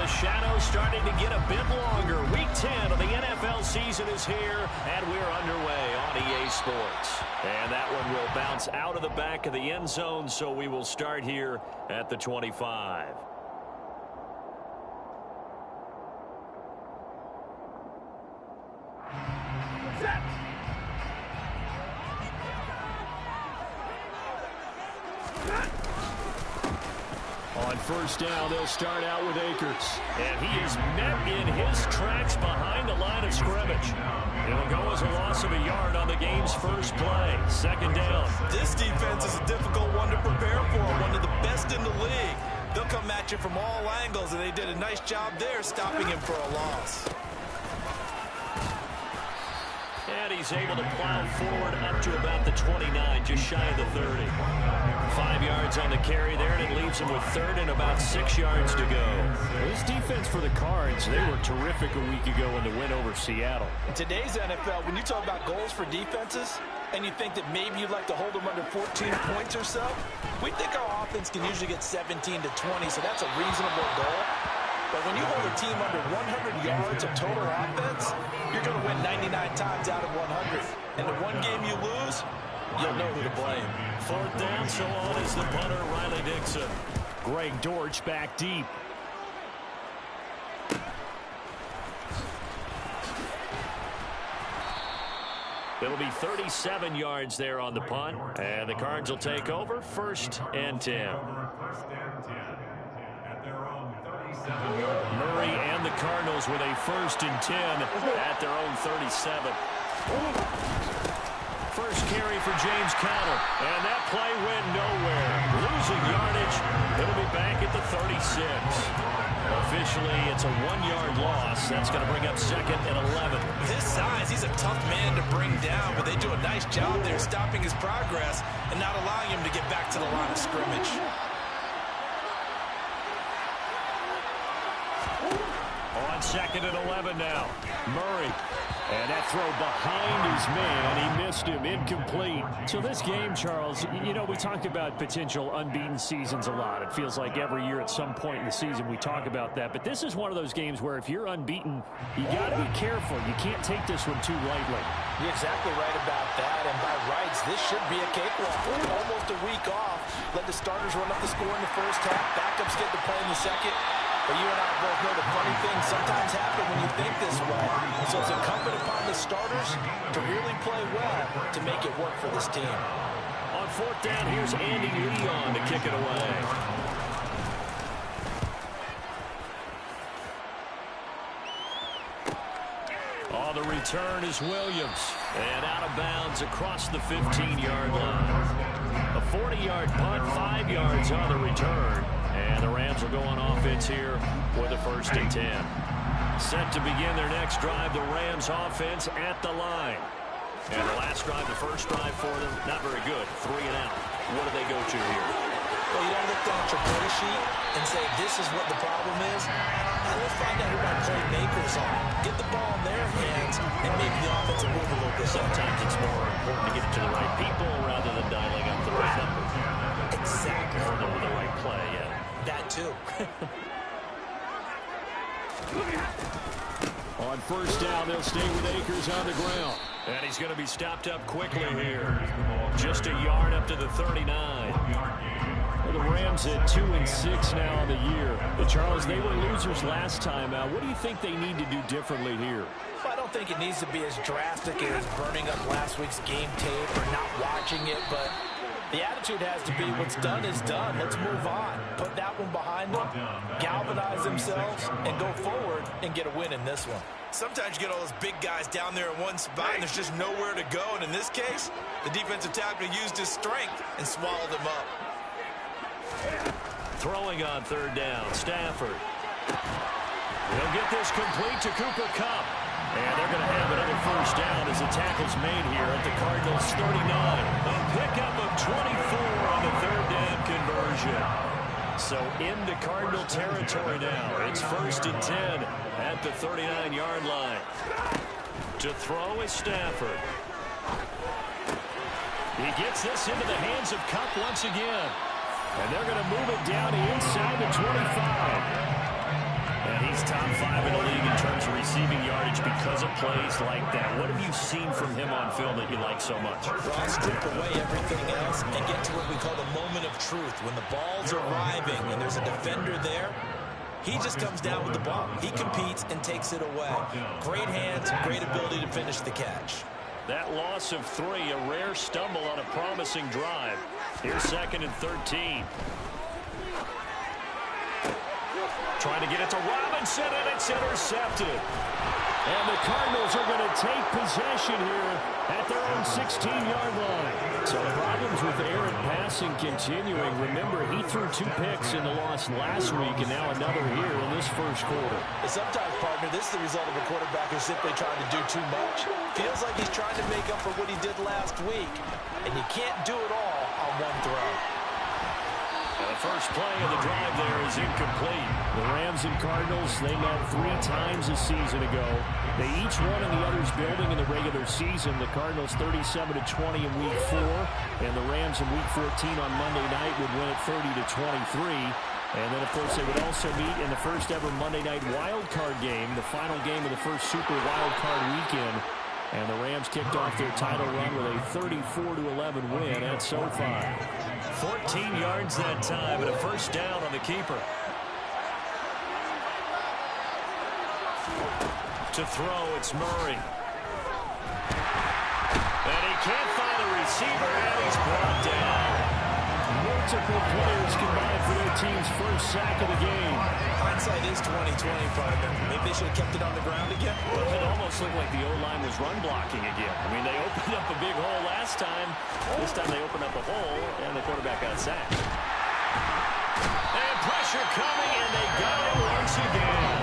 shadow's starting to get a bit longer. Week 10 of the NFL season is here, and we're underway on EA Sports. And that one will bounce out of the back of the end zone, so we will start here at the 25. On first down, they'll start out with Akers. And he is met in his tracks behind the line of scrimmage. It'll go as a loss of a yard on the game's first play. Second down. This defense is a difficult one to prepare for, one of the best in the league. They'll come at you from all angles, and they did a nice job there stopping him for a loss. And he's able to plow forward up to about the 29, just shy of the 30. 5 yards on the carry there, and it leaves him with third and about 6 yards to go. This defense for the Cards, they were terrific a week ago in the win over Seattle. In today's NFL, when you talk about goals for defenses, and you think that maybe you'd like to hold them under 14 points or so, we think our offense can usually get 17 to 20, so that's a reasonable goal. But when you hold a team under 100 yards of total offense, you're going to win 99 times out of 100. And the one game you lose, you'll know who to blame. Fourth down, so on is the punter, Riley Dixon. Greg Dortch back deep. It'll be 37 yards there on the punt. And the Cards will take over, 1st and 10. Murray and the Cardinals with a 1st and 10 at their own 37. First carry for James Conner, and that play went nowhere. Losing yardage, it'll be back at the 36. Officially, it's a 1-yard loss. That's going to bring up 2nd and 11. His size, he's a tough man to bring down, but they do a nice job there stopping his progress and not allowing him to get back to the line of scrimmage. On 2nd and 11 now. Murray. And that throw behind his man. He missed him. Incomplete. So this game, Charles, you know, we talk about potential unbeaten seasons a lot. It feels like every year at some point in the season we talk about that. But this is one of those games where if you're unbeaten, you got to be careful. You can't take this one too lightly. You're exactly right about that. And by rights, this should be a cakewalk. Almost a week off. Let the starters run up the score in the first half. Backups get to play in the second. But you and I both know the funny things sometimes happen when you think this way. So it's incumbent upon the starters to really play well to make it work for this team. On 4th down, here's Andy Leon to kick it away. On the return is Williams. And out of bounds across the 15-yard line. A 40-yard punt, 5 yards on the return. And the Rams will go on offense here with a 1st and 10. Set to begin their next drive, the Rams offense at the line. And the last drive, the first drive for them, not very good. 3 and out. What do they go to here? Well, you don't look down at your play sheet and say this is what the problem is. And let's find out who our playmakers are. Get the ball in their hands and make the offense move a little bit. Sometimes it's more important to get it to the right people rather than dialing up the right number. Exactly. Or the right play, yeah. That too. On first down, they'll stay with Akers on the ground. And he's going to be stopped up quickly here. Just a yard up to the 39. Well, the Rams at 2-6 now on the year. But Charles, they were losers last time out. What do you think they need to do differently here? Well, I don't think it needs to be as drastic as burning up last week's game tape or not watching it, but the attitude has to be what's done is done. Let's move on. Put that one behind them, galvanize themselves, and go forward and get a win in this one. Sometimes you get all those big guys down there in one spot, and there's just nowhere to go. And in this case, the defensive tackle used his strength and swallowed him up. Throwing on 3rd down, Stafford. He'll get this complete to Cooper Kupp. And they're going to have another first down as the tackle's made here at the Cardinals' 39. A pickup of 24 on the 3rd down conversion. So into Cardinal territory now. It's 1st and 10 at the 39-yard line. To throw is Stafford. He gets this into the hands of Kupp once again. And they're going to move it down inside the 25. And He's top 5 in the league in terms of receiving yardage because of plays like that. What have you seen from him on film that you like so much? Well, strip away everything else and get to what we call the moment of truth. When the ball's arriving and there's a defender there, he just comes down with the ball. He competes and takes it away. Great hands, great ability to finish the catch. That loss of 3, a rare stumble on a promising drive. Here's 2nd and 13. Trying to get it to Robinson, and it's intercepted. And the Cardinals are going to take possession here at their own 16-yard line. So problems with errant passing continuing. Remember, he threw 2 picks in the loss last week, and now another here in this first quarter. Sometimes, partner, this is the result of a quarterback who's simply trying to do too much. Feels like he's trying to make up for what he did last week, and you can't do it all on one throw. And the first play of the drive there is incomplete. The Rams and Cardinals, they met 3 times a season ago. They each won in the other's building in the regular season. The Cardinals 37-20 in Week 4, and the Rams in Week 14 on Monday night would win it 30-23. And then, of course, they would also meet in the first ever Monday night wild card game, the final game of the first Super Wild Card weekend. And the Rams kicked off their title run with a 34-11 win at SoFi. 14 yards that time and a first down on the keeper. To throw, it's Murray. And he can't find a receiver, and he's brought down. Multiple players combined for their team's first sack of the game. Hindsight is 20/20, partner. Maybe they should have kept it on the ground again. Well, it almost looked like the O-line was run blocking again. I mean, they opened up a big hole last time. This time they opened up a hole, and the quarterback got sacked. And pressure coming, and they got it once again.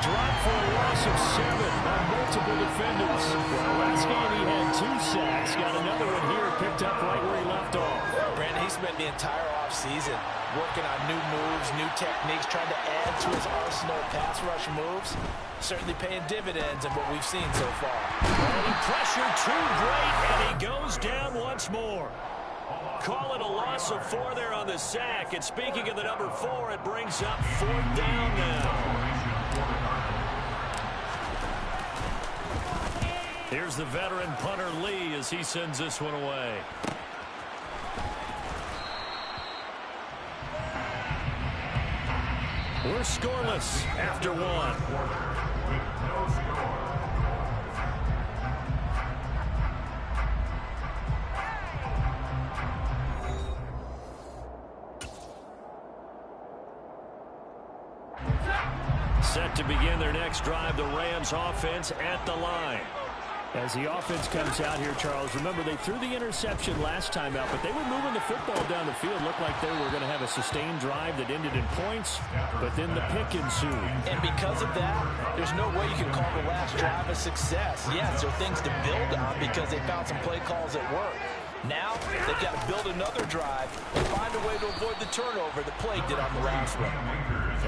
Dropped for a loss of 7 on multiple defenders. Well, last game he had 2 sacks. Got another one here, picked up right where he left off. Brandon, he spent the entire offseason working on new moves, new techniques, trying to add to his arsenal of pass rush moves. Certainly paying dividends in what we've seen so far. And pressure too great, and he goes down once more. Call it a loss of 4 there on the sack. And speaking of the number 4, it brings up 4th down now. Here's the veteran punter Lee as he sends this one away. We're scoreless after 1. Set to begin their next drive, the Rams offense at the line. As the offense comes out here, Charles, remember they threw the interception last time out, but they were moving the football down the field. Looked like they were going to have a sustained drive that ended in points, but then the pick ensued. And because of that, there's no way you can call the last drive a success. Yes, there are things to build on because they found some play calls that work. Now, they've got to build another drive and find a way to avoid the turnover that plagued it on the last one.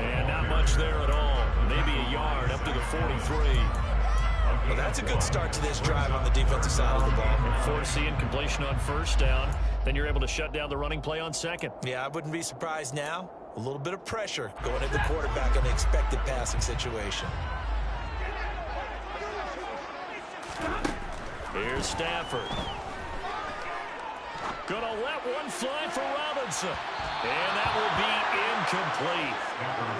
And not much there at all. Maybe a yard up to the 43. Well, that's a good start to this drive on the defensive side of the ball. Forcing completion on first down. Then you're able to shut down the running play on second. Yeah, I wouldn't be surprised now. A little bit of pressure going into the quarterback in an expected passing situation. Here's Stafford. Gonna let one fly for Robinson. And that will be incomplete.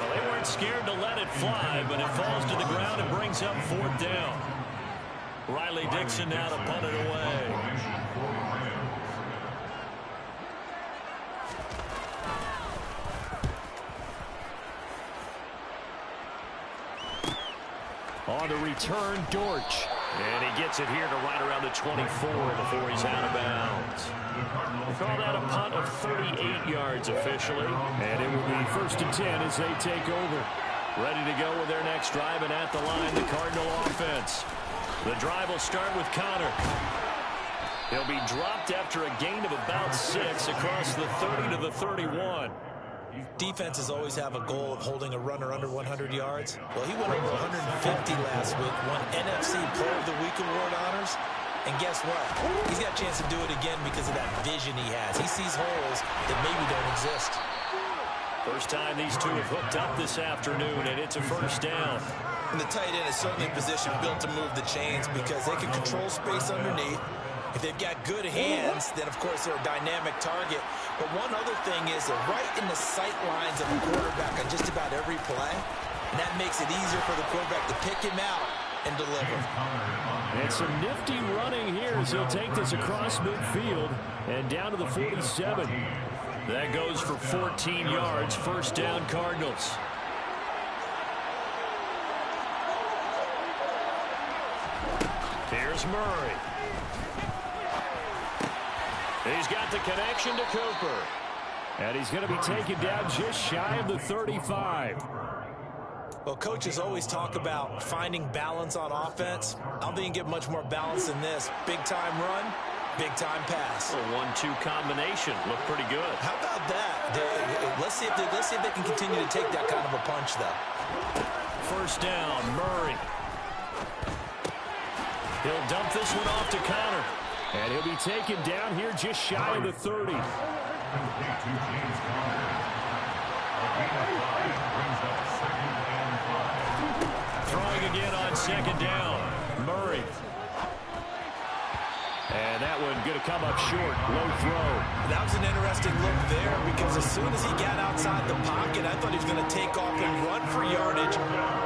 Well, they weren't scared to let it fly, but it falls to the ground and brings up 4th down. Riley Dixon now to punt it away. On the return, Dortch. And he gets it here to right around the 24 before he's out of bounds. We call that a punt of 38 yards officially. And it will be 1st and 10 as they take over. Ready to go with their next drive, and at the line, the Cardinal offense. The drive will start with Connor. He'll be dropped after a gain of about 6 across the 30 to the 31. Defenses always have a goal of holding a runner under 100 yards. Well, he went over 150 last week, won NFC Player of the Week award honors. And guess what? He's got a chance to do it again because of that vision he has. He sees holes that maybe don't exist. First time these two have hooked up this afternoon, and it's a first down. And the tight end is certainly a position built to move the chains because they can control space underneath. If they've got good hands, then, of course, they're a dynamic target. But one other thing is they're right in the sight lines of a quarterback on just about every play. And that makes it easier for the quarterback to pick him out and deliver. And some nifty running here as he'll take this across midfield and down to the 47. That goes for 14 yards. First down, Cardinals. Here's Murray. He's got the connection to Cooper. And he's going to be taken down just shy of the 35. Well, coaches always talk about finding balance on offense. I don't think you can get much more balance than this. Big-time run, big-time pass. A 1-2 combination. Looked pretty good. How about that? Let's see if they can continue to take that kind of a punch, though. First down, Murray. He'll dump this one off to Connor. And he'll be taken down here just shy of the 30. Throwing again on second down. Murray. And that one going to come up short. Low throw. That was an interesting look there because as soon as he got outside the pocket, I thought he was going to take off and run for yardage.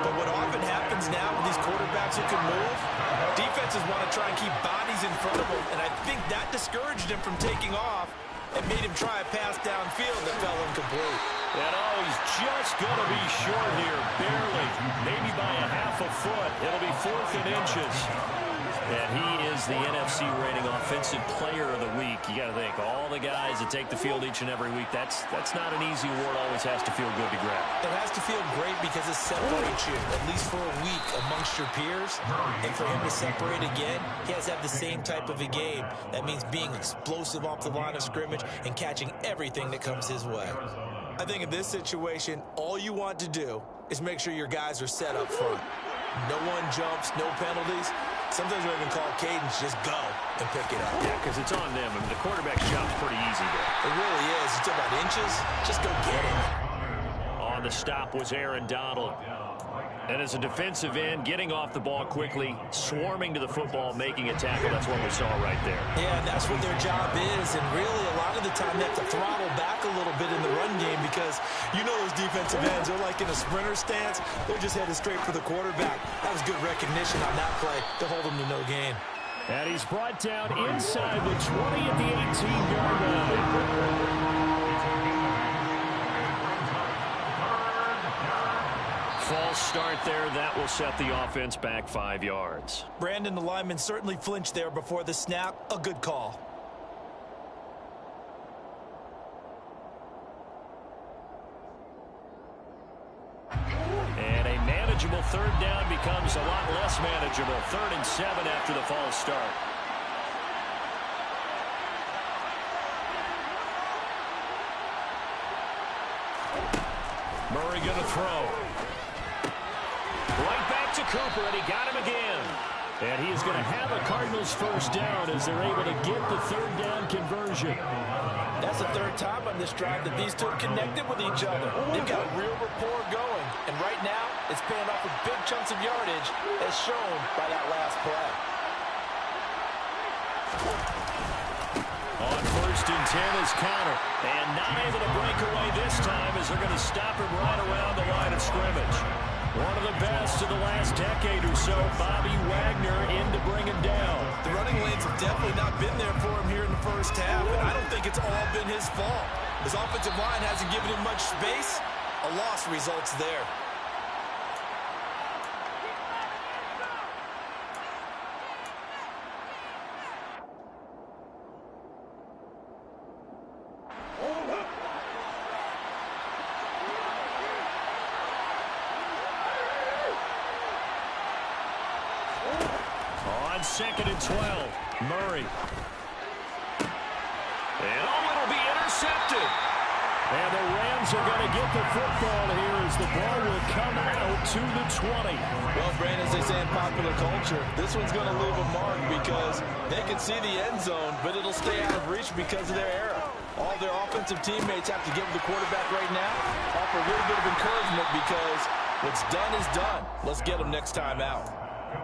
But what often happens now with these quarterbacks who can move, defenses want to try and keep bodies in front of them. And I think that discouraged him from taking off and made him try a pass downfield that fell incomplete. And he's just going to be short here, barely, maybe by a half a foot. It'll be 4th and inches. And he is the NFC rating offensive player of the week. You got to think, all the guys that take the field each and every week, that's not an easy award. Always has to feel good to grab. It has to feel great because it separates you, at least for a week, amongst your peers. And for him to separate again, he has to have the same type of a game. That means being explosive off the line of scrimmage and catching everything that comes his way. I think in this situation, all you want to do is make sure your guys are set up front. No one jumps, no penalties. Sometimes we even call cadence, just go and pick it up. Yeah, because it's on them. I mean, the quarterback's job's pretty easy there. It really is. It's about inches. Just go get it. On the stop was Aaron Donald. And as a defensive end, getting off the ball quickly, swarming to the football, making a tackle. That's what we saw right there. Yeah, that's what their job is. And really, a lot of the time, they have to throttle back a little bit in the run game because you know those defensive ends, they're like in a sprinter stance. They're just headed straight for the quarterback. That was good recognition on that play to hold them to no gain. And he's brought down inside the 20 at the 18-yard line. False start there. That will set the offense back 5 yards. Brandon, the lineman, certainly flinched there before the snap. A good call. And a manageable third down becomes a lot less manageable. 3rd and 7 after the false start. Murray going to throw. Right back to Cooper, and he got him again. And he is going to have a Cardinals first down as they're able to get the third down conversion. That's the 3rd time on this drive that these two have connected with each other. They've got a real rapport going. And right now, it's paying off with big chunks of yardage as shown by that last play. On 1st and 10 is Connor. And not able to break away this time as they're going to stop him right around the line of scrimmage. One of the best of the last decade or so, Bobby Wagner in to bring him down. The running lanes have definitely not been there for him here in the first half, and I don't think it's all been his fault. His offensive line hasn't given him much space. A loss results there. On 2nd and 12, Murray. And it'll be intercepted. And the Rams are going to get the football here as the ball will come out to the 20. Well, Brandon, as they say in popular culture, this one's going to leave a mark because they can see the end zone, but it'll stay out of reach because of their error. All their offensive teammates have to give the quarterback right now offer a little bit of encouragement because what's done is done. Let's get them next time out.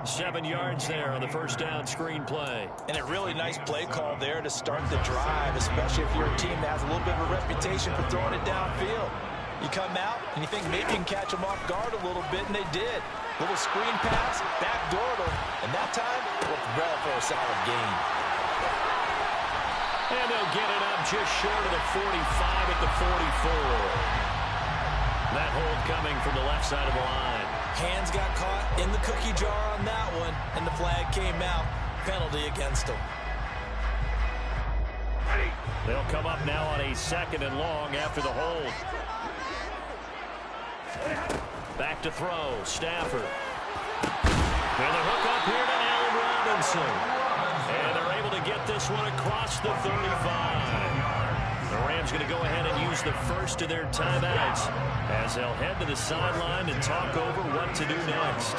7 yards there on the first down screen play. And a really nice play call there to start the drive, especially if you're a team that has a little bit of a reputation for throwing it downfield. You come out and you think maybe you can catch them off guard a little bit, and they did. Little screen pass, backdoored them, and that time, looked well for a solid gain. And they'll get it up just short of the 45 at the 44. That hold coming from the left side of the line. Hands got caught in the cookie jar on that one, and the flag came out. Penalty against them. They'll come up now on a 2nd and long after the hold. Back to throw, Stafford. And the hook up here to Allen Robinson. And they're able to get this one across the 35. The Rams going to go ahead and use the first of their timeouts as they'll head to the sideline and talk over what to do next.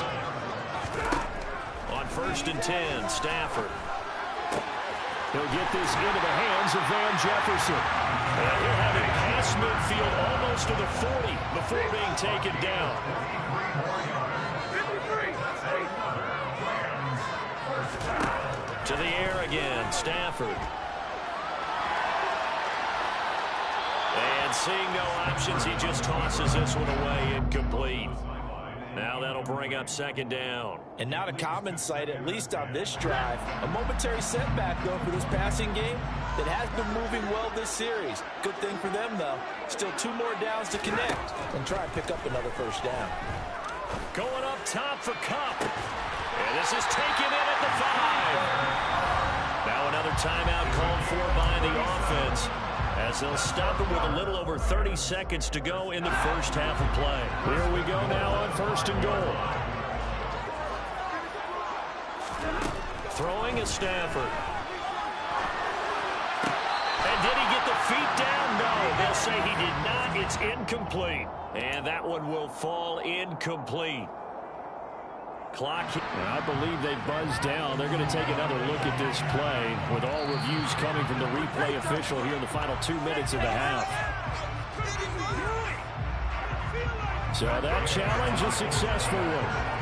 On 1st and 10, Stafford. He'll get this into the hands of Van Jefferson. And he'll have it past midfield almost to the 40 before being taken down. To the air again, Stafford. And seeing no options, he just tosses this one away, incomplete. Now that'll bring up 2nd down. And not a common sight, at least on this drive. A momentary setback, though, for this passing game that has been moving well this series. Good thing for them, though. Still 2 more downs to connect and try and pick up another first down. Going up top for Kupp. And this is taken in at the 5. Now another timeout called for by the offense, as they'll stop it with a little over 30 seconds to go in the first half of play. Here we go now on 1st and goal. Throwing is Stafford. And did he get the feet down? No, they'll say he did not. It's incomplete. And that one will fall incomplete. Clock. I believe they buzzed down. They're going to take another look at this play with all reviews coming from the replay official here in the final 2 minutes of the half. So that challenge a successful one.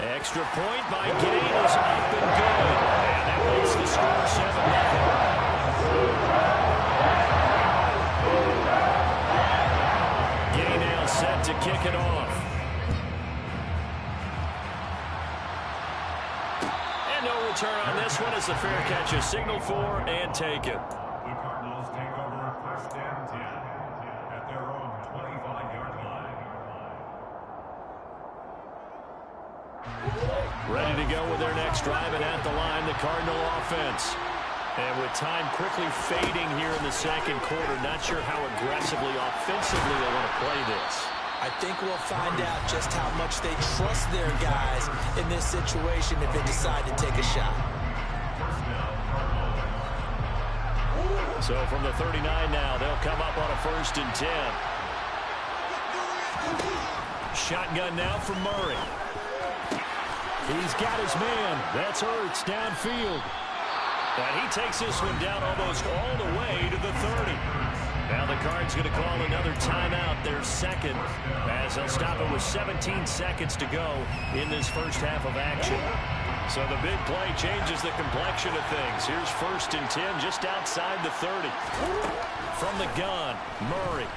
Extra point by Gain is up and good. And that makes the score 7-0. Gain now set to kick it off. And no return on this one as the fair catch is signaled for and taken. The Cardinals take over 1st and 10 at their own 25-yard line. Ready to go with their next drive, and at the line, the Cardinal offense. And with time quickly fading here in the 2nd quarter, not sure how aggressively, offensively they want to play this. I think we'll find out just how much they trust their guys in this situation if they decide to take a shot. So from the 39 now, they'll come up on a 1st and 10. Shotgun now from Murray. He's got his man. That's Ertz downfield. And he takes this one down almost all the way to the 30. Now the Cards going to call another timeout, their 2nd, as they'll stop it with 17 seconds to go in this first half of action. So the big play changes the complexion of things. Here's 1st and 10 just outside the 30. From the gun, Murray.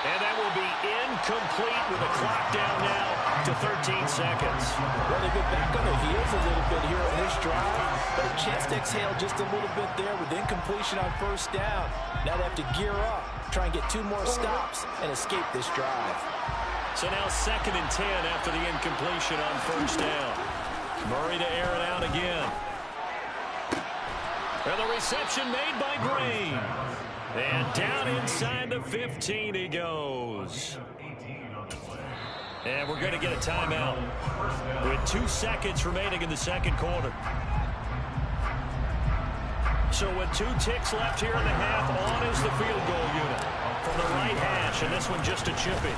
And that will be incomplete with a clock down now to 13 seconds. Well, they've been back on their heels a little bit here on this drive, but a chance to exhale just a little bit there with incompletion on 1st down. Now they have to gear up, try and get 2 more stops and escape this drive. So now 2nd and 10 after the incompletion on 1st down. Murray to air it out again. And the reception made by Green. And down inside the 15 he goes. And we're going to get a timeout with 2 seconds remaining in the 2nd quarter. So with 2 ticks left here in the half, on is the field goal unit from the right hash, and this one just a chippy.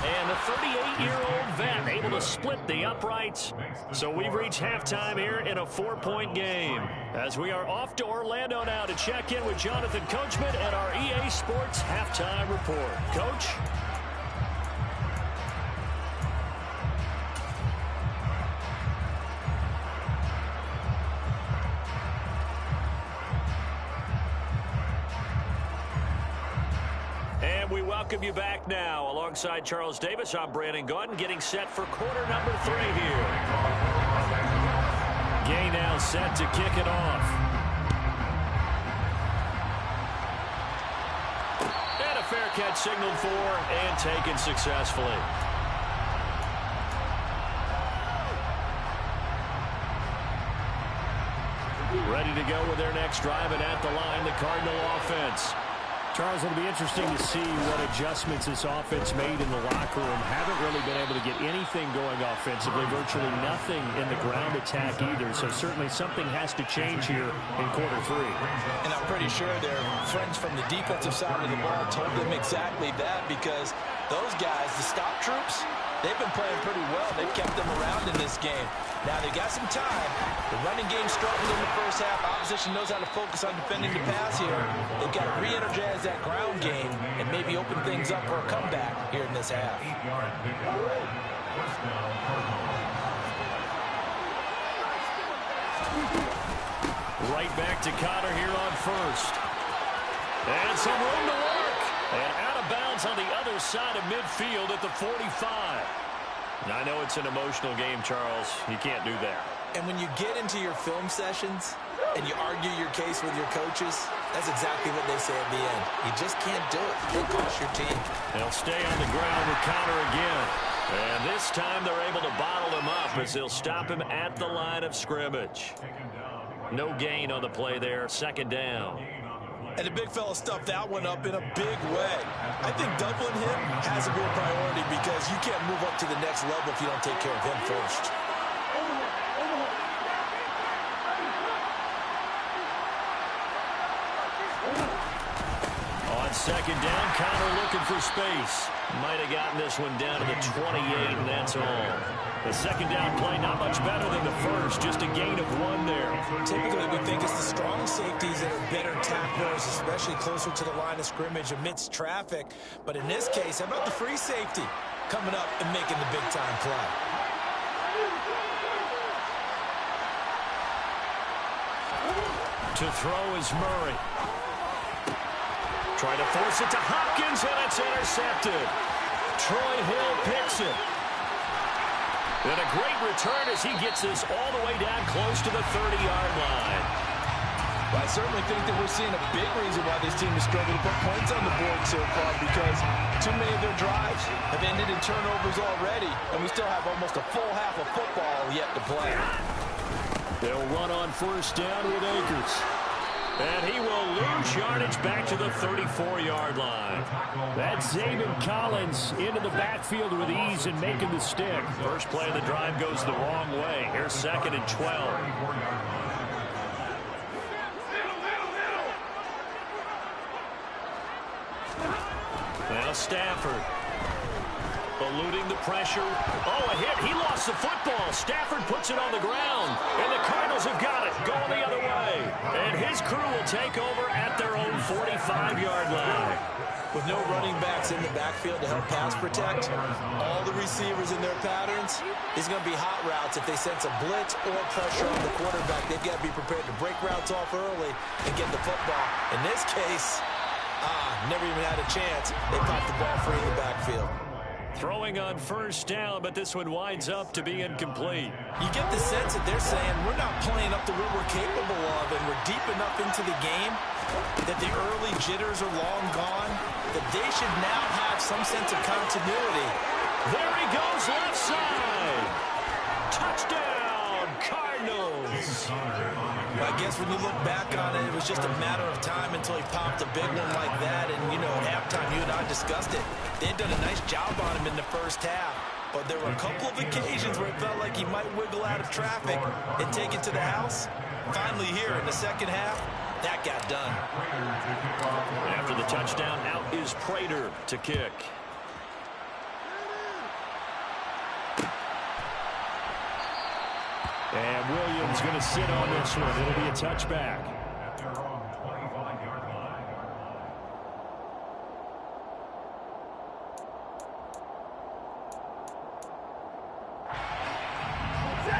And the 38-year-old vet able to split the uprights. So we've reached halftime here in a 4-point game. As we are off to Orlando now to check in with Jonathan Coachman and our EA Sports halftime report. Coach? And we welcome you back now. Alongside Charles Davis, I'm Brandon Gaudin, getting set for quarter number 3 here. Gay now set to kick it off. And a fair catch signaled for and taken successfully. Ready to go with their next drive, and at the line, the Cardinal offense. Charles, it'll be interesting to see what adjustments this offense made in the locker room. Haven't really been able to get anything going offensively, virtually nothing in the ground attack either. So certainly something has to change here in quarter 3. And I'm pretty sure their friends from the defensive side of the ball told them exactly that, because those guys, the stop troops, they've been playing pretty well. They've kept them around in this game. Now, they got some time. The running game struggled in the first half. Opposition knows how to focus on defending the pass here. They've got to re-energize that ground game and maybe open things up for a comeback here in this half. Right back to Connor here on first. And some room to work. And out of bounds on the other side of midfield at the 45. I know it's an emotional game, Charles. You can't do that. And when you get into your film sessions and you argue your case with your coaches, that's exactly what they say at the end. You just can't do it. It costs your team. They'll stay on the ground with Connor again. And this time they're able to bottle him up as they'll stop him at the line of scrimmage. No gain on the play there. Second down. And the big fella stuffed that one up in a big way. I think doubling him has a real priority, because you can't move up to the next level if you don't take care of him first. On second down, Connor looking for space. Might have gotten this one down to the 28, and that's all. The second down play not much better than the first, just a gain of 1 there. Typically, we think it's the strong safeties that are better tacklers, especially closer to the line of scrimmage amidst traffic. But in this case, how about the free safety coming up and making the big-time play? To throw is Murray. Trying to force it to Hopkins, and it's intercepted. Troy Hill picks it. And a great return as he gets this all the way down close to the 30-yard line. Well, I certainly think that we're seeing a big reason why this team has struggled to put points on the board so far, because too many of their drives have ended in turnovers already, and we still have almost a full half of football yet to play. They'll run on first down with Akers. And he will lose yardage back to the 34-yard line. That's Zayvon Collins into the backfield with ease and making the stick. First play of the drive goes the wrong way. Here's 2nd and 12. Now Stafford. Eluding the pressure. Oh, a hit. He lost the football. Stafford puts it on the ground. And the Cardinals have got it. Going the other way. And his crew will take over at their own 45-yard line. With no running backs in the backfield to help pass protect, all the receivers in their patterns, it's going to be hot routes if they sense a blitz or pressure on the quarterback. They've got to be prepared to break routes off early and get the football. In this case, never even had a chance. They popped the ball free in the backfield. Throwing on first down, but this one winds up to be incomplete. You get the sense that they're saying we're not playing up to what we're capable of, and we're deep enough into the game that the early jitters are long gone, that they should now have some sense of continuity. There he goes, left side. Touchdown, Cardinals. Well, I guess when you look back on it, it was just a matter of time until he popped a big one like that. And, you know, at halftime, you and I discussed it. They'd done a nice job on him in the first half. But there were a couple of occasions where it felt like he might wiggle out of traffic and take it to the house. Finally here in the second half, that got done. After the touchdown, out is Prater to kick. And Williams going to sit on this one. It'll be a touchback. At their own 25-yard line.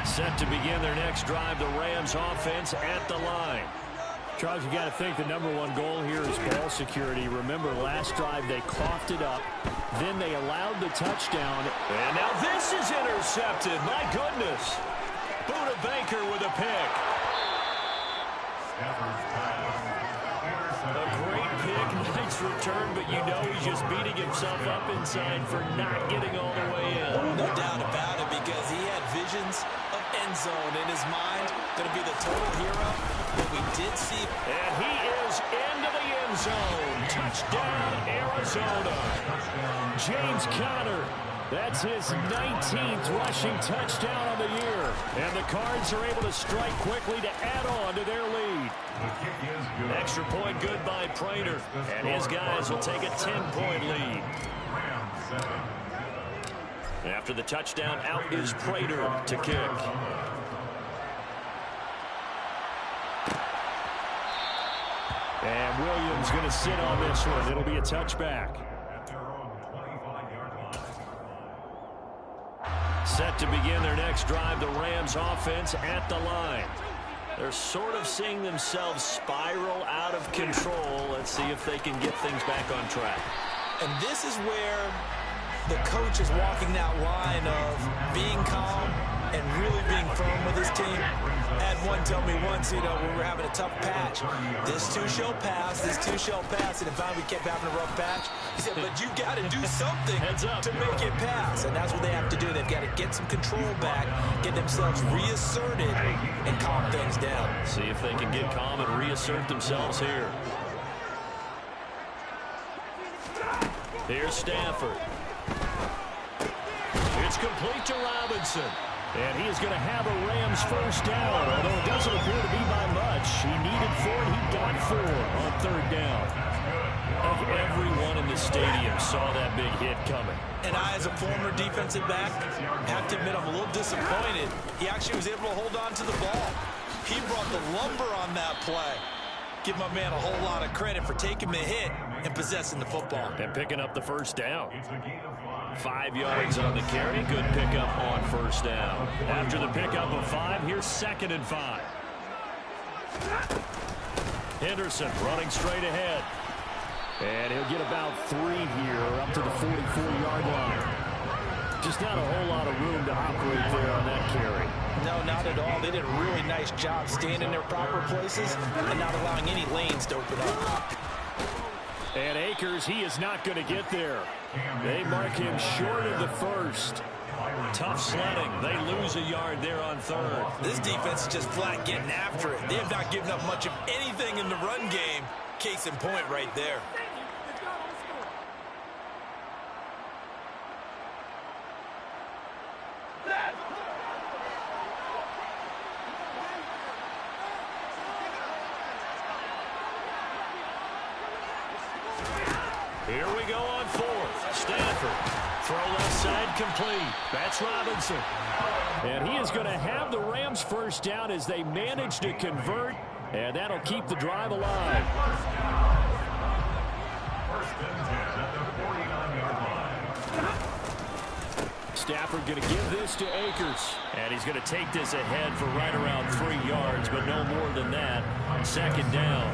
Set to begin their next drive, the Rams offense at the line. Charles, you got to think the #1 goal here is ball security. Remember, last drive they coughed it up. Then they allowed the touchdown. And now this is intercepted. My goodness. Buda Baker with a pick. A great pick, nice return, but you know he's just beating himself up inside for not getting all the way in. No doubt about it, because he had visions of end zone in his mind. Going to be the total hero. But we did see. And he is into the end zone. Touchdown, Arizona. James Conner. That's his 19th rushing touchdown on the year. And the Cards are able to strike quickly to add on to their lead. Extra point good by Prater. And his guys will take a 10-point lead. After the touchdown, out is Prater to kick. And Williams going to sit on this one. It'll be a touchback. Set to begin their next drive, the Rams offense at the line. They're sort of seeing themselves spiral out of control. Let's see if they can get things back on track. And this is where the coach is walking that line of being calm and really being firm with his team. Had one tell me once, when we were having a tough patch, this too shall pass, this too shall pass. And finally we kept having a rough patch. He said, but you got to do something to make it pass. And that's what they have to do. They've got to get some control back, get themselves reasserted, and calm things down. See if they can get calm and reassert themselves here. Here's Stafford. It's complete to Robinson. And he is going to have a Rams first down, although it doesn't appear to be by much. He needed 4, and he got 4 on 3rd down. Everyone in the stadium saw that big hit coming. And I, as a former defensive back, have to admit I'm a little disappointed. He actually was able to hold on to the ball. He brought the lumber on that play. Give my man a whole lot of credit for taking the hit and possessing the football. And picking up the first down. 5 yards on the carry. Good pickup on first down. After the pickup of 5, here's 2nd and 5. Henderson running straight ahead. And he'll get about 3 here up to the 44-yard line. Just not a whole lot of room to operate there on that carry. No, not at all. They did a really nice job staying in their proper places and not allowing any lanes to open up. And Akers, he is not going to get there. They mark him short of the first. Tough sledding. They lose a yard there on 3rd. This defense is just flat getting after it. They have not given up much of anything in the run game. Case in point right there. Here we go on 4th. Stafford. Throw left side complete. That's Robinson. And he is going to have the Rams first down as they manage to convert. And that'll keep the drive alive. First and 10 at the 49-yard line. Stafford going to give this to Akers. And he's going to take this ahead for right around 3 yards, but no more than that. 2nd down.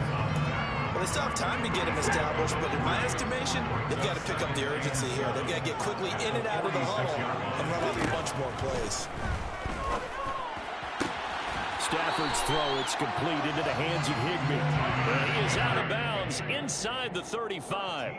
Well, they still have time to get him established, but in my estimation, they've got to pick up the urgency here. They've got to get quickly in and out of the huddle and run up a bunch more plays. Stafford's throw, it's complete into the hands of Higbee. And he is out of bounds inside the 35.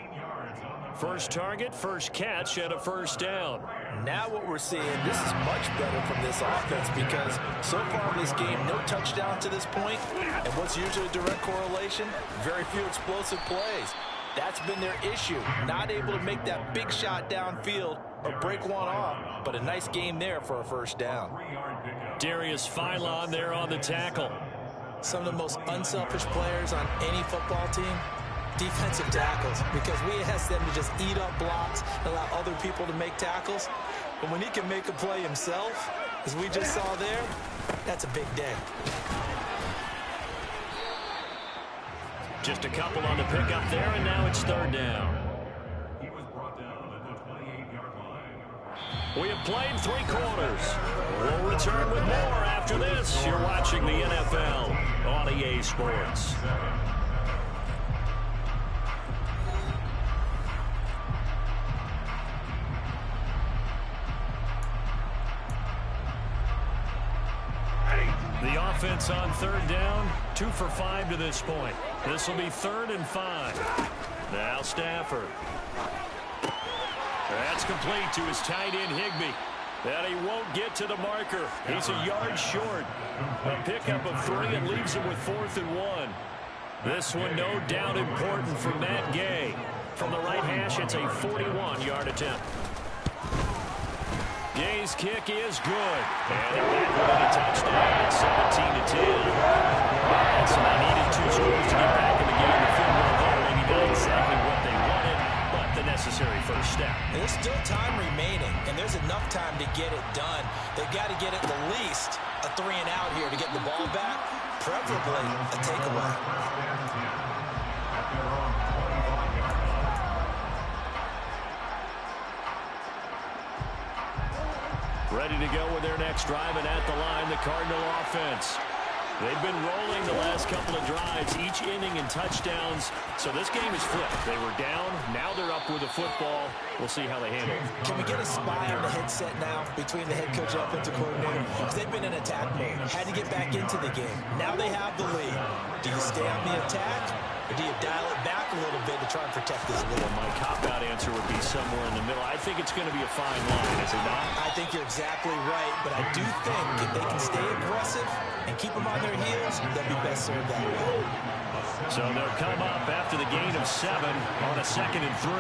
First target, first catch, and a first down. Now what we're seeing, this is much better from this offense because so far in this game, no touchdown to this point. And what's usually a direct correlation? Very few explosive plays. That's been their issue. Not able to make that big shot downfield or break one off. But a nice game there for a first down. Darius Philon there on the tackle. Some of the most unselfish players on any football team, defensive tackles, because we ask them to just eat up blocks, allow other people to make tackles. But when he can make a play himself, as we just saw there, that's a big day. Just a couple on the pickup there, and now it's third down. He was brought down at the 28-yard line. We have played 3 quarters. We'll return with more after this. You're watching the NFL on EA Sports. The offense on third down, 2 for 5 to this point. This will be 3rd and 5. Now Stafford. That's complete to his tight end, Higbee. And he won't get to the marker. He's a yard short. A pickup of 3 and leaves him with 4th and 1. This one no doubt important for Matt Gay. From the right hash, it's a 41-yard attempt. Gay's kick is good. And he went with a touchdown at 17-10. And so they needed 2 scores to get back in the game. The field goal there, maybe not exactly what they wanted, but the necessary first step. And there's still time remaining, and there's enough time to get it done. They've got to get at the least a 3 and out here to get the ball back, preferably a takeaway. Ready to go with their next drive, and at the line, the Cardinal offense. They've been rolling the last couple of drives, each inning in touchdowns. So this game is flipped. They were down. Now they're up with the football. We'll see how they handle it. Can we get a spy on the headset now between the head coach and offensive coordinator? Because they've been in attack mode. Had to get back into the game. Now they have the lead. Do you stay on the attack, or do you dial it back a little bit to try and protect this lead? My cop-out answer would be somewhere in the middle. I think it's going to be a fine line, is it not? I think you're exactly right, but I do think if they can stay aggressive and keep them on their heels, they'll be best served that way. So they'll come up after the gain of 7 on a 2nd and 3.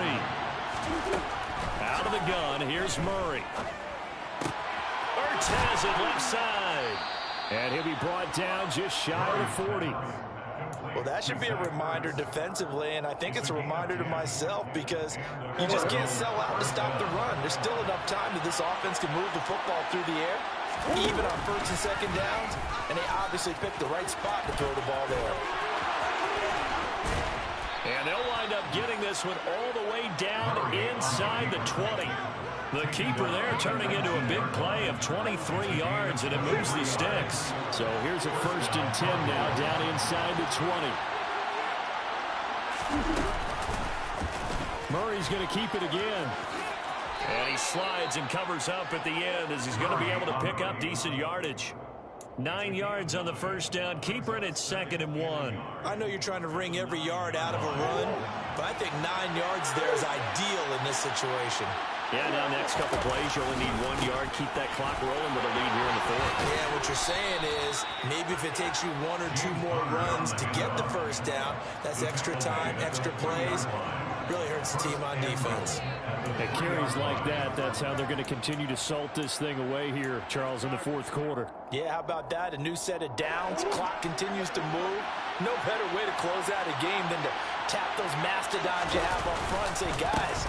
Out of the gun, here's Murray. Ertz has it left side. And he'll be brought down just shy of the 40. Well, that should be a reminder defensively, and I think it's a reminder to myself because you just can't sell out to stop the run. There's still enough time that this offense can move the football through the air, even on 1st and 2nd downs, and they obviously picked the right spot to throw the ball there. And they'll wind up getting this one all the way down inside the 20. The keeper there turning into a big play of 23 yards, and it moves the sticks. So here's a 1st and 10 now down inside the 20. Murray's going to keep it again. And he slides and covers up at the end as he's going to be able to pick up decent yardage. 9 yards on the 1st down. Keeper, and it's 2nd and 1. I know you're trying to wring every yard out of a run, but I think 9 yards there is ideal in this situation. Yeah, now next couple plays, you only need 1 yard. Keep that clock rolling with a lead here in the 4th. Yeah, what you're saying is maybe if it takes you 1 or 2 more runs to get the 1st down, that's extra time, extra plays. Really hurts the team on defense. At carries like that, that's how they're going to continue to salt this thing away here, Charles, in the 4th quarter. Yeah, how about that? A new set of downs. Clock continues to move. No better way to close out a game than to tap those mastodons you have up front and say, guys,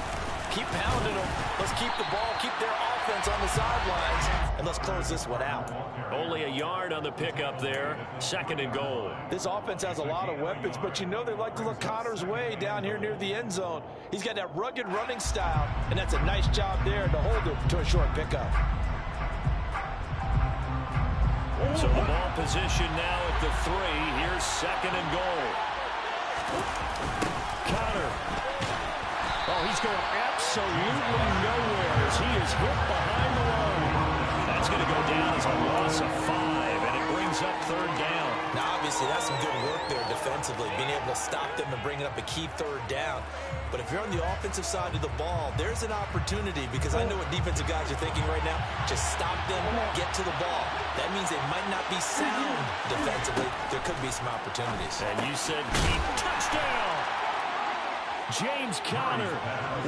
keep pounding them. Let's keep the ball, keep their offense on the sidelines, and let's close this one out. Only a yard on the pickup there. 2nd and goal. This offense has a lot of weapons, but you know they like to look Connor's way down here near the end zone. He's got that rugged running style, and that's a nice job there to hold it to a short pickup. So the ball position now at the 3. Here's 2nd and goal. Connor. Oh, he's going absolutely nowhere as he is hit behind the line. That's going to go down as a loss of 5, and it brings up 3rd down. Now, obviously, that's some good work there defensively, being able to stop them and bringing up a key 3rd down. But if you're on the offensive side of the ball, there's an opportunity because I know what defensive guys are thinking right now. Just stop them, get to the ball. That means they might not be sound defensively. There could be some opportunities. And you said keep touchdown. James Conner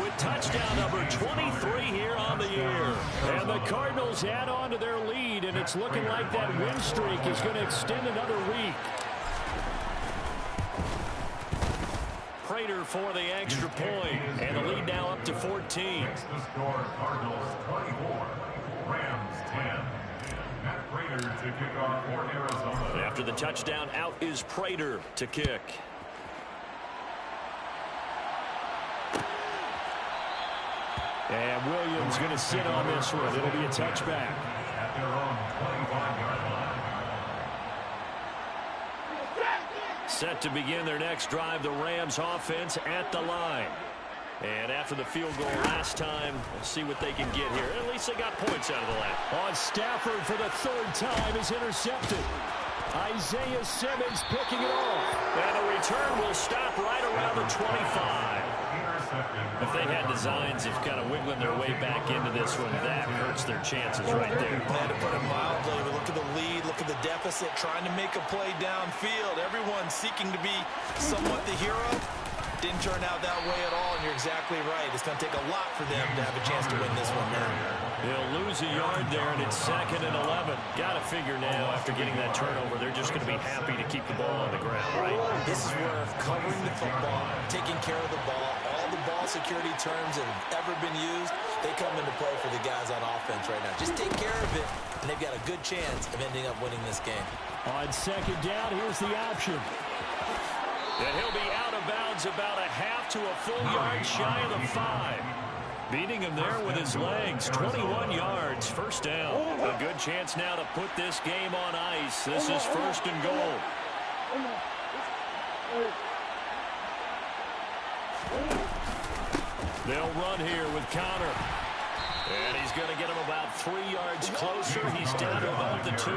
with touchdown number 23 here on the year. And the Cardinals add on to their lead, and it's looking like that win streak is going to extend another week. Prater for the extra point, and the lead now up to 14. The score, Cardinals 24, Rams 10. Prater to kick off for Arizona. After the touchdown, out is Prater to kick. And Williams going to sit on this one. It'll be a touchback. At their own 25-yard line. Set to begin their next drive, the Rams offense at the line. And after the field goal last time, we'll see what they can get here. At least they got points out of the last. On Stafford for the third time is intercepted. Isaiah Simmons picking it off. And the return will stop right around the 25. If they had designs of kind of wiggling their way back into this one, that hurts their chances right there. To put it mildly, we look at the lead, look at the deficit, trying to make a play downfield. Everyone seeking to be somewhat the hero. Didn't turn out that way at all, and you're exactly right. It's going to take a lot for them to have a chance to win this one now. They'll lose a yard there, and it's 2nd and 11. Got to figure now, after getting that turnover, they're just going to be happy to keep the ball on the ground, right? This is where covering the football, taking care of the ball, all the ball security terms that have ever been used, they come into play for the guys on offense right now. Just take care of it, and they've got a good chance of ending up winning this game. On second down, here's the option. And he'll be out of bounds about a half to a full yard shy of the 5. Beating him there with his legs. 21 yards, first down. A good chance now to put this game on ice. This is 1st and goal. They'll run here with Connor. And he's going to get him about 3 yards closer. He's down to about the 2.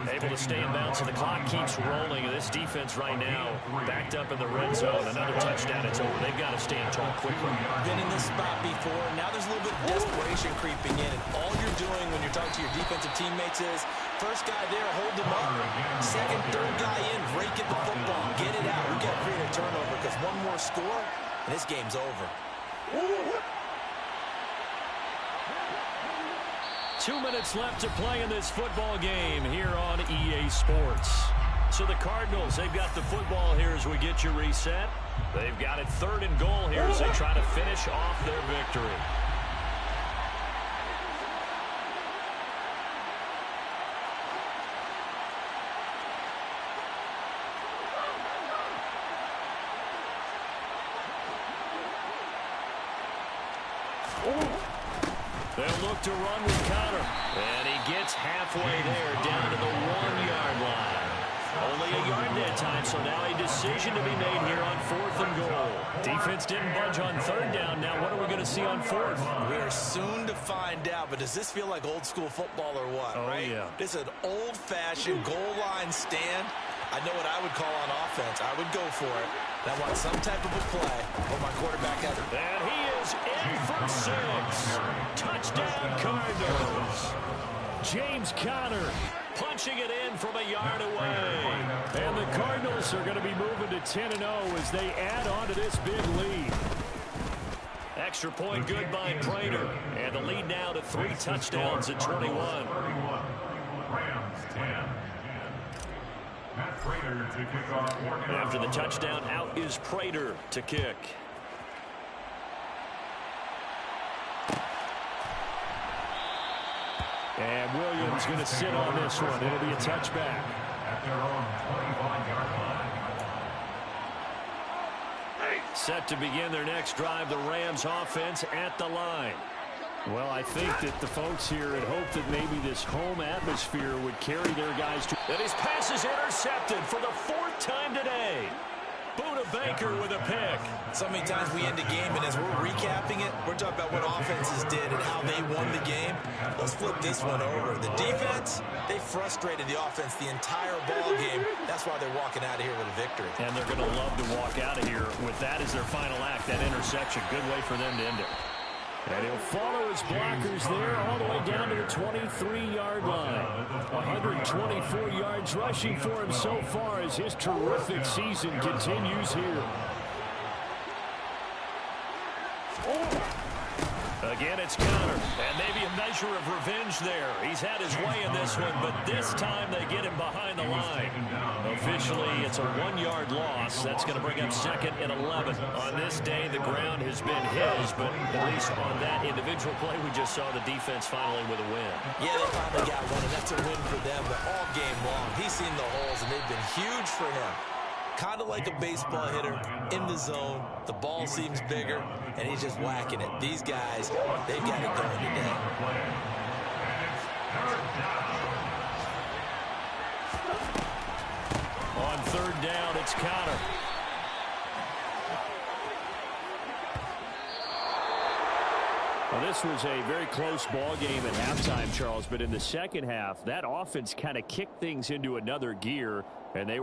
Able to stay in bounds, so the clock keeps rolling. This defense right now backed up in the red zone. Another touchdown, it's over. They've got to stand tall quickly. Been in this spot before. Now there's a little bit of desperation creeping in. And all you're doing when you're talking to your defensive teammates is, first guy there, hold him up. Second, third guy in, rake at the football. Get it out. We got to create a turnover because one more score, and this game's over. 2 minutes left to play in this football game here on EA Sports. So the Cardinals, they've got the football here as we get you reset. They've got it 3rd and goal here as they try to finish off their victory. They'll look to run with Connor. And he gets halfway there, down to the 1-yard line. Only a yard that time, so now a decision to be made here on 4th and goal. Defense didn't budge on 3rd down. Now what are we going to see on 4th? We are soon to find out, but does this feel like old school football or what, right? Yeah. This is an old-fashioned goal line stand. I know what I would call on offense. I would go for it. And I want some type of a play for my quarterback ever. And he is in for 6. Touchdown, Cardinals. James Conner Punching it in from a yard away. And the Cardinals are going to be moving to 10-0 as they add on to this big lead. Extra point good by Prater. And the lead now to 3 touchdowns at 21. Rams 10. Matt Prater to kick off. After the touchdown, out is Prater to kick. And Williams going to sit on this one. It'll be a touchback. At their own 25-yard line. Set to begin their next drive, the Rams offense at the line. Well, I think that the folks here had hoped that maybe this home atmosphere would carry their guys to... And his pass is intercepted for the 4th time today. Buda Baker with a pick. So many times we end a game, and as we're recapping it, we're talking about what offenses did and how they won the game. Let's flip this one over. The defense, they frustrated the offense the entire ball game. That's why they're walking out of here with a victory. And they're going to love to walk out of here with that as their final act, that interception. Good way for them to end it. And he'll follow his blockers there all the way down to the 23-yard line. 124 yards rushing for him so far as his terrific season continues here. Again, it's Connor. And maybe a measure of revenge there. He's had his way in this one, but this time they get him behind the line. Officially, it's a 1-yard loss. That's going to bring up 2nd and 11. On this day, the ground has been his, but at least on that individual play, we just saw the defense finally with a win. Yeah, they finally got one, and that's a win for them. But all game long, he's seen the holes, and they've been huge for him. Kind of like a baseball hitter in the zone. The ball seems bigger, and he's just whacking it. These guys, they've got it going today. On 3rd down, it's Connor. Well, this was a very close ball game at halftime, Charles, but in the second half, that offense kind of kicked things into another gear, and they